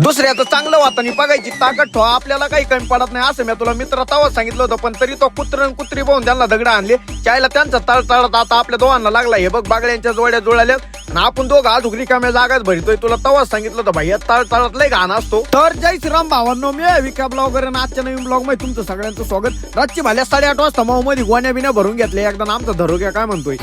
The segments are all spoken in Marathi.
दुसऱ्याचं चांगलं वातानी बघायची ताकद ठेवा, आपल्याला काही कमी पडत नाही असं मी तुला मित्र तवाच सांगितलं होतं. पण तरी तो कुत्री पाहून त्यांना दगड आणले चायला, त्यांचा तळतळत आता आपल्या दोघांना लागला. हे बघ बागड्यांच्या जोड्या जुळाल्या आणि आपण दोघं आज रिकाम्या जागाच भरतोय. तुला तवाच सांगितलं होतं भाई तळतळत लय घाण असतो. तर जय श्रीराम भावांनो, मी विका ब्लॉग वगैरे आजच्या नवीन ब्लॉग मध्ये तुमचं सगळ्यांचं स्वागत. रातची भाल्या 8:30 वाजता माऊ मध्ये गोण्या बिण्या भरून घेतले. एकदा आमचा धरोग्या काय म्हणतोय,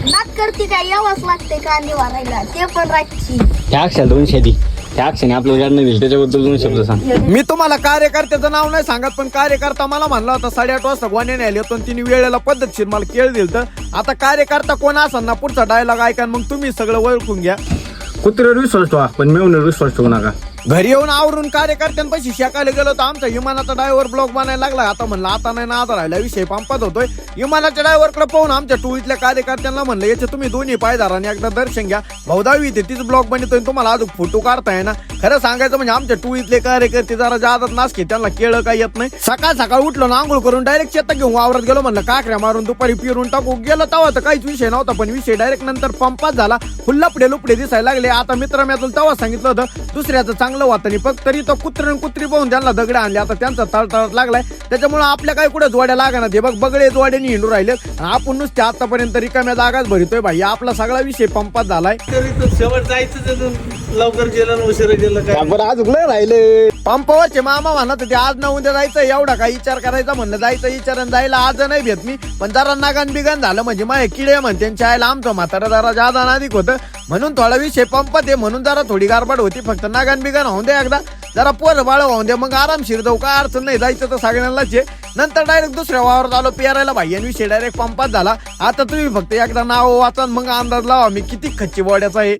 नाक करते काय यावंच लागते कांदे वारायला, ते पण रातची. त्या अक्षर 200 दी त्या अक्षराने आपल्याला गाडी नाही दिली, त्याच्याबद्दल 2 शब्द सांग. मी तुम्हाला कार्यकर्त्याचं नाव नाही सांगत, पण कार्यकर्ता मला म्हणला होता 8:30 वाजता गोण्याने आले होतो. तिने वेळेला पद्धतशीर मला केळ दिलं. तर आता कार्यकर्ता कोण असेल ना पुढचा डायलॉग ऐका, मग तुम्ही सगळं ओळखून घ्या. कुत्र्यावर विश्वास ठेवा पण मेवण्यावर विश्वास ठेवू नका. घरी येऊन आवरून कार्यकर्त्यांपाशी शेकायला गेलो तर आमचा विमानाचा ड्रायव्हर ब्लॉग बनायला लागला. आता म्हणलं आता नाही ना, आता राहिला विषय पंपात होतोय. विमानाच्या ड्रायव्हरकडे पाहून आमच्या टूळीतल्या कार्यकर्त्यांना म्हणलं याचे तुम्ही दोन्ही पायदाराने एकदा दर्शन घ्या. भाऊ 10वी ते तीच ब्लॉग बनतोय, तुम्हाला अजून फोटो काढताय ना. खरं सांगायचं म्हणजे आमच्या टूळीतले कार्यकर्ते जरा जातात नासके, त्यांना केळं काही येत नाही. सकाळ उठलो ना आंघोळ करून डायरेक्ट शेतात घेऊन वावरात गेलो. म्हणलं काकऱ्या मारून दुपारी पिरून टाकू गेलो. तेव्हा तर काहीच विषय नव्हता, पण विषय डायरेक्ट नंतर पंपात झाला. लपडे लुपडे दिसायला लागले. आता मित्र मी तुला तेव्हा सांगितलं होतं दुसऱ्याचं चांगलं वाटतं नाही, फक्त तरी तो कुत्री पाहून त्यांना दगड आणले. आता त्यांचा तळतळत लागलाय, त्याच्यामुळे आपल्या काही कुठे जोड्या लागणार. ते बघ बगडे जोड्याने हिंडू राहिले. आपण नुसते आतापर्यंत रिकाम्या जागाच भरतोय भाई. आपला सगळा विषय पंपात झालाय. शेवट जायचं लवकर गेलं उशिरा गेलं काय अजून लय राहिले. पंपावरचे मामा म्हणत होते आज ना उद्या जायचं, एवढा काय विचार करायचा. म्हणलं जायचं विचारण जायला आज नाही भेट मी, पण जरा नागान बिगान झालं म्हणजे माझे किडे म्हणते आयला आमचं म्हातारा जरा जादा नादिक होतं म्हणून थोडा विषय पंपात आहे, म्हणून जरा थोडी गारबाड होती. फक्त नागान बिगान होऊन दे एकदा, जरा पोर बाळ होऊन दे, मग आरामशीर जाऊ, काय अडचण नाही. जायचं तर सगळ्यांनाच आहे. नंतर डायरेक्ट दुसऱ्या वावरात आलो पेरायला भाई, आणि विषय डायरेक्ट पंपात झाला. आता तुम्ही फक्त एकदा नाव वाचा मग अंदाज लावा मी किती खच्ची बॉड्याचा आहे.